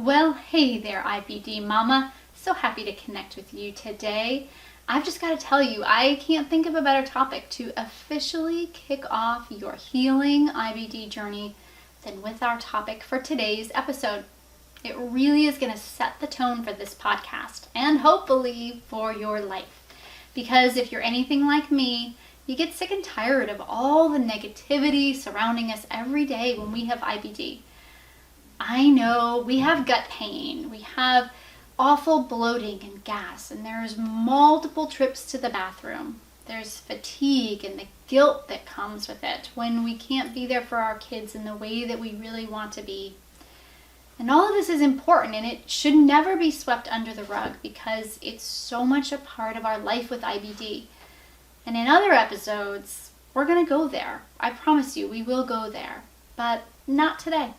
Well, hey there, IBD Mama. So happy to connect with you today. I've just got to tell you, I can't think of a better topic to officially kick off your healing IBD journey than with our topic for today's episode. It really is going to set the tone for this podcast and hopefully for your life. Because if you're anything like me, you get sick and tired of all the negativity surrounding us every day when we have IBD. I know we have gut pain, we have awful bloating and gas, and there's multiple trips to the bathroom. There's fatigue and the guilt that comes with it when we can't be there for our kids in the way that we really want to be. And all of this is important, and it should never be swept under the rug because it's so much a part of our life with IBD. And in other episodes, we're going to go there. I promise you, we will go there, but not today.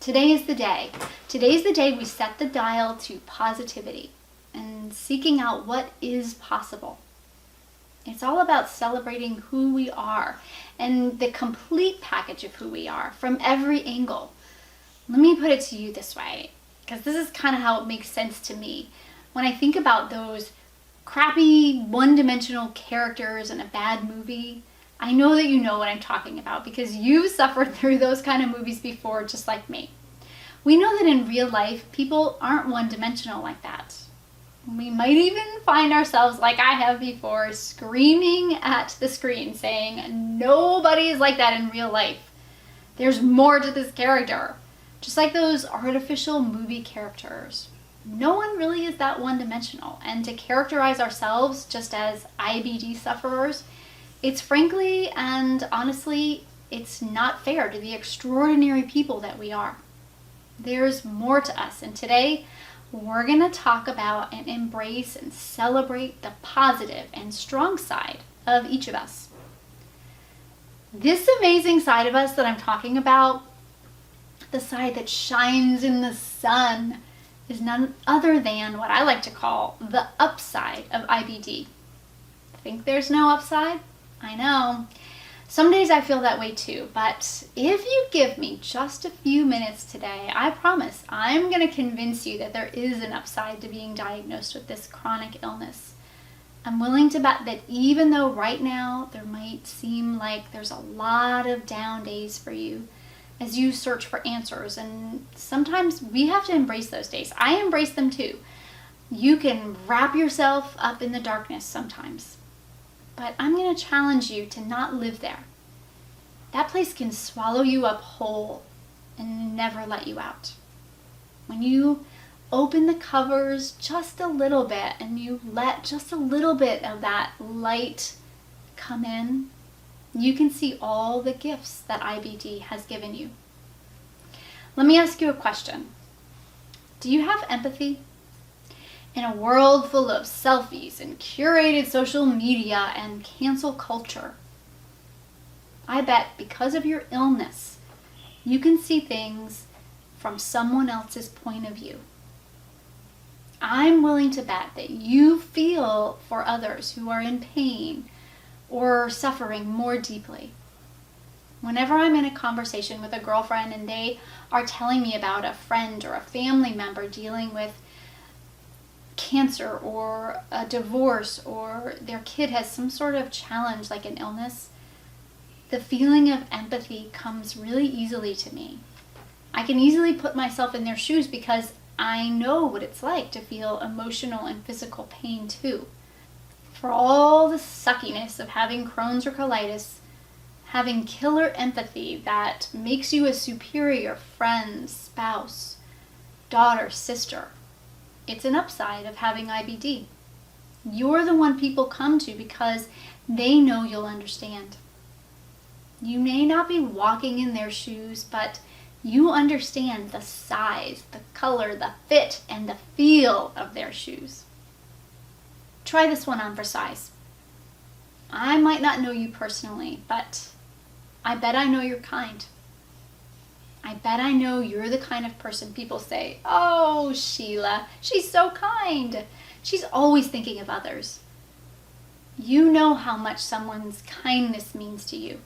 Today is the day. Today's the day we set the dial to positivity and seeking out what is possible. It's all about celebrating who we are and the complete package of who we are from every angle. Let me put it to you this way, because this is kind of how it makes sense to me. When I think about those crappy one-dimensional characters in a bad movie, I know that you know what I'm talking about because you've suffered through those kind of movies before, just like me. We know that in real life, people aren't one-dimensional like that. We might even find ourselves, like I have before, screaming at the screen saying, nobody is like that in real life. There's more to this character. Just like those artificial movie characters. No one really is that one-dimensional. And to characterize ourselves just as IBD sufferers, it's frankly and honestly, it's not fair to the extraordinary people that we are. There's more to us, and today we're going to talk about and embrace and celebrate the positive and strong side of each of us. This amazing side of us that I'm talking about, the side that shines in the sun, is none other than what I like to call the upside of IBD. Think there's no upside? I know. Some days I feel that way too, but if you give me just a few minutes today, I promise I'm going to convince you that there is an upside to being diagnosed with this chronic illness. I'm willing to bet that even though right now there might seem like there's a lot of down days for you as you search for answers, and sometimes we have to embrace those days. I embrace them too. You can wrap yourself up in the darkness sometimes. But I'm going to challenge you to not live there. That place can swallow you up whole and never let you out. When you open the covers just a little bit and you let just a little bit of that light come in, you can see all the gifts that IBD has given you. Let me ask you a question. Do you have empathy? In a world full of selfies and curated social media and cancel culture, I bet because of your illness, you can see things from someone else's point of view. I'm willing to bet that you feel for others who are in pain or suffering more deeply. Whenever I'm in a conversation with a girlfriend and they are telling me about a friend or a family member dealing with cancer or a divorce, or their kid has some sort of challenge like an illness, the feeling of empathy comes really easily to me. I can easily put myself in their shoes because I know what it's like to feel emotional and physical pain too. For all the suckiness of having Crohn's or colitis, having killer empathy that makes you a superior friend, spouse, daughter, sister, it's an upside of having IBD. You're the one people come to because they know you'll understand. You may not be walking in their shoes, but you understand the size, the color, the fit, and the feel of their shoes. Try this one on for size. I might not know you personally, but I bet I know you're kind. I bet I know you're the kind of person people say, oh, Sheila, she's so kind. She's always thinking of others. You know how much someone's kindness means to you.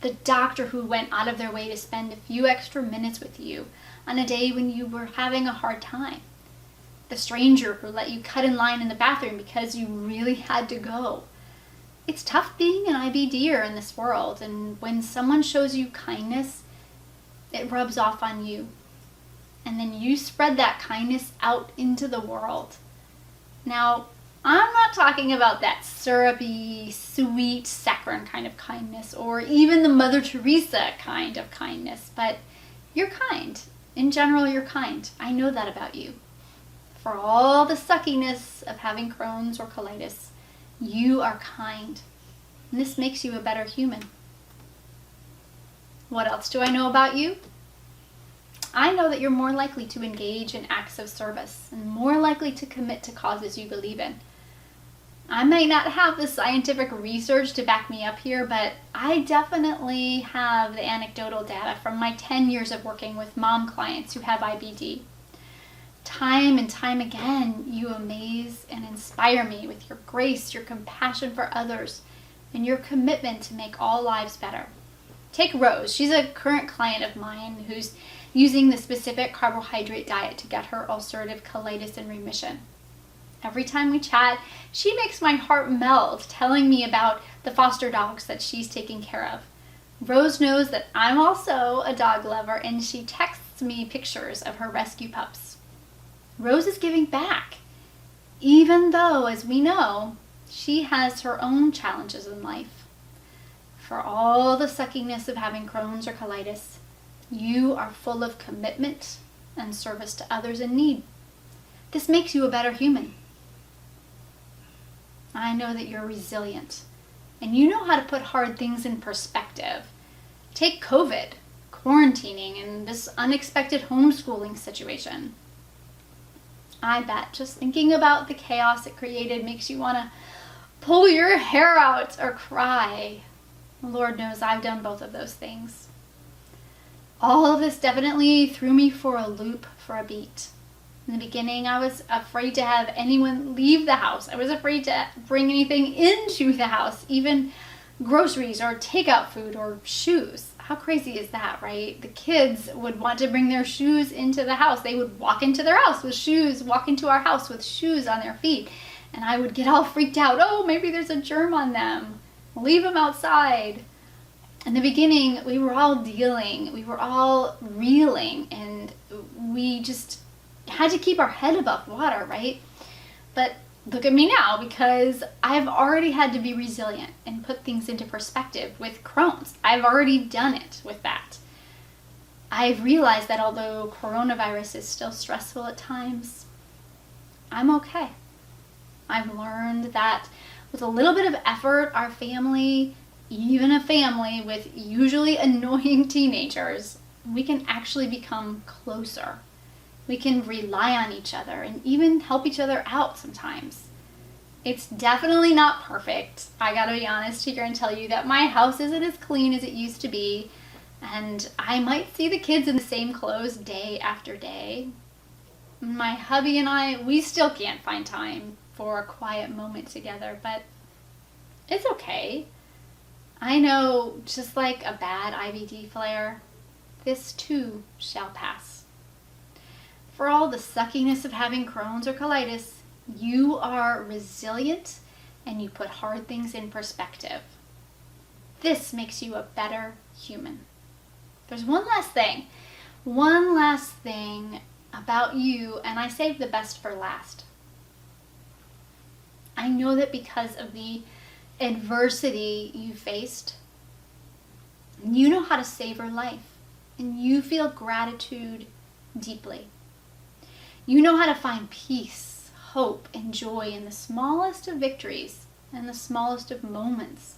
The doctor who went out of their way to spend a few extra minutes with you, on a day when you were having a hard time. The stranger who let you cut in line in the bathroom because you really had to go. It's tough being an IBDer in this world, and when someone shows you kindness, it rubs off on you. And then you spread that kindness out into the world. Now, I'm not talking about that syrupy, sweet, saccharine kind of kindness, or even the Mother Teresa kind of kindness, but you're kind. In general, you're kind. I know that about you. For all the suckiness of having Crohn's or colitis, you are kind. And this makes you a better human. What else do I know about you? I know that you're more likely to engage in acts of service and more likely to commit to causes you believe in. I may not have the scientific research to back me up here, but I definitely have the anecdotal data from my 10 years of working with mom clients who have IBD. Time and time again, you amaze and inspire me with your grace, your compassion for others, and your commitment to make all lives better. Take Rose. She's a current client of mine who's using the specific carbohydrate diet to get her ulcerative colitis in remission. Every time we chat, she makes my heart melt, telling me about the foster dogs that she's taking care of. Rose knows that I'm also a dog lover, and she texts me pictures of her rescue pups. Rose is giving back, even though, as we know, she has her own challenges in life. For all the suckiness of having Crohn's or colitis, you are full of commitment and service to others in need. This makes you a better human. I know that you're resilient, and you know how to put hard things in perspective. Take COVID, quarantining, and this unexpected homeschooling situation. I bet just thinking about the chaos it created makes you want to pull your hair out or cry. Lord knows I've done both of those things. All of this definitely threw me for a loop for a beat. In the beginning, I was afraid to have anyone leave the house. I was afraid to bring anything into the house, even groceries or takeout food or shoes. How crazy is that, right? The kids would want to bring their shoes into the house. They would walk into their house with shoes, walk into our house with shoes on their feet. And I would get all freaked out. Oh, maybe there's a germ on them. Leave them outside. In the beginning, we were all dealing, we were all reeling, and we just had to keep our head above water, right? But look at me now, because I've already had to be resilient and put things into perspective with Crohn's. I've already done it with that. I've realized that although coronavirus is still stressful at times, I'm okay. I've learned that with a little bit of effort, our family, even a family with usually annoying teenagers, we can actually become closer. We can rely on each other and even help each other out sometimes. It's definitely not perfect. I gotta be honest here and tell you that my house isn't as clean as it used to be, and I might see the kids in the same clothes day after day. My hubby and I, we still can't find time for a quiet moment together, but it's okay. I know, just like a bad IBD flare, this too shall pass. For all the suckiness of having Crohn's or colitis, you are resilient and you put hard things in perspective. This makes you a better human. There's one last thing about you, and I saved the best for last. I know that because of the adversity you faced, you know how to savor life, and you feel gratitude deeply. You know how to find peace, hope, and joy in the smallest of victories and the smallest of moments.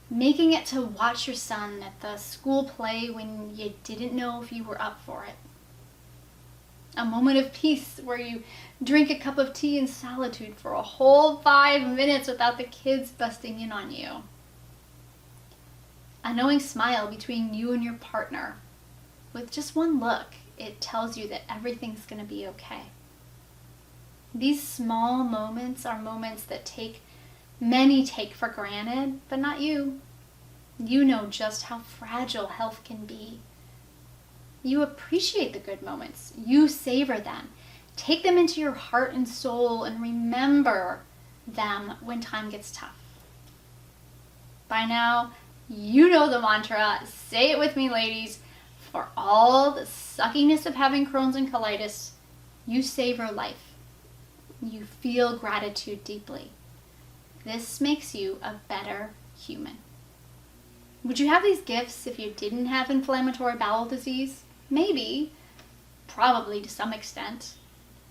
Making it to watch your son at the school play when you didn't know if you were up for it. A moment of peace where you drink a cup of tea in solitude for a whole 5 minutes without the kids busting in on you. A knowing smile between you and your partner. With just one look, it tells you that everything's going to be okay. These small moments are moments that many take for granted, but not you. You know just how fragile health can be. You appreciate the good moments. You savor them. Take them into your heart and soul and remember them when time gets tough. By now, you know the mantra. Say it with me, ladies. For all the suckiness of having Crohn's and colitis, you savor life. You feel gratitude deeply. This makes you a better human. Would you have these gifts if you didn't have inflammatory bowel disease? Maybe, probably to some extent.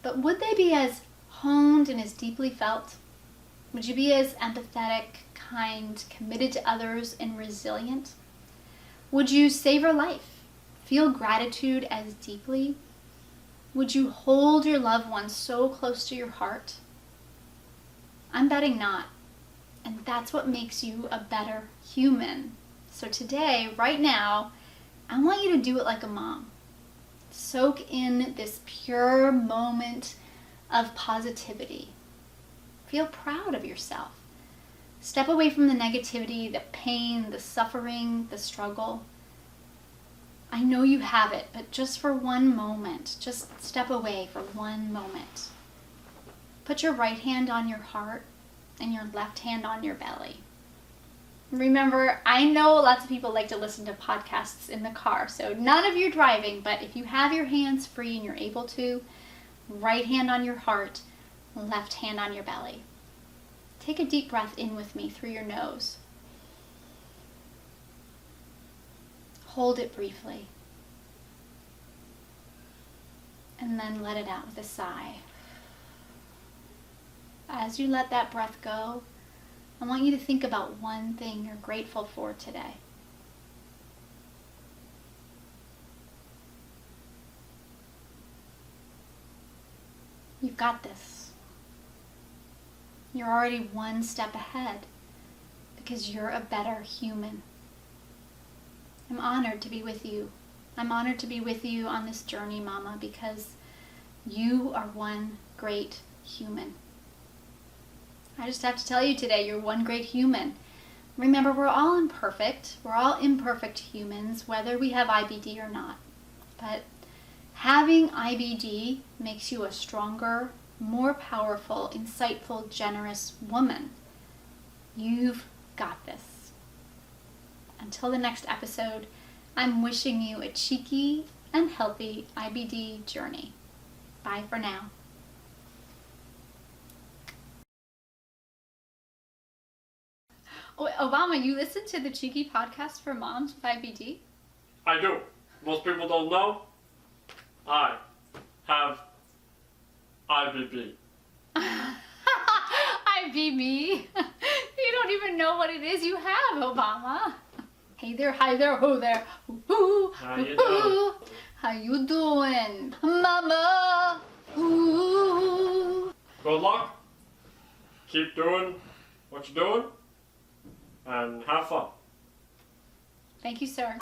But would they be as honed and as deeply felt? Would you be as empathetic, kind, committed to others, and resilient? Would you savor life? Feel gratitude as deeply? Would you hold your loved ones so close to your heart? I'm betting not. And that's what makes you a better human. So today, right now, I want you to do it like a mom. Soak in this pure moment of positivity. Feel proud of yourself. Step away from the negativity, the pain, the suffering, the struggle. I know you have it, but just for one moment, just step away for one moment. Put your right hand on your heart and your left hand on your belly. Remember, I know lots of people like to listen to podcasts in the car, so none of you driving, but if you have your hands free and you're able to, right hand on your heart, left hand on your belly. Take a deep breath in with me through your nose. Hold it briefly. And then let it out with a sigh. As you let that breath go, I want you to think about one thing you're grateful for today. You've got this. You're already one step ahead because you're a better human. I'm honored to be with you. I'm honored to be with you on this journey, Mama, because you are one great human. I just have to tell you today, you're one great human. Remember, we're all imperfect. We're all imperfect humans, whether we have IBD or not. But having IBD makes you a stronger, more powerful, insightful, generous woman. You've got this. Until the next episode, I'm wishing you a cheeky and healthy IBD journey. Bye for now. Oh, Obama, you listen to the Cheeky podcast for moms with IBD? I do. Most people don't know. I have IBD. IBD? You don't even know what it is you have, Obama. Hey there, hi there, ho there. Ooh, How you doing? How you doing? Mama. Ooh. Good luck. Keep doing what you're doing. And have fun. Thank you, sir.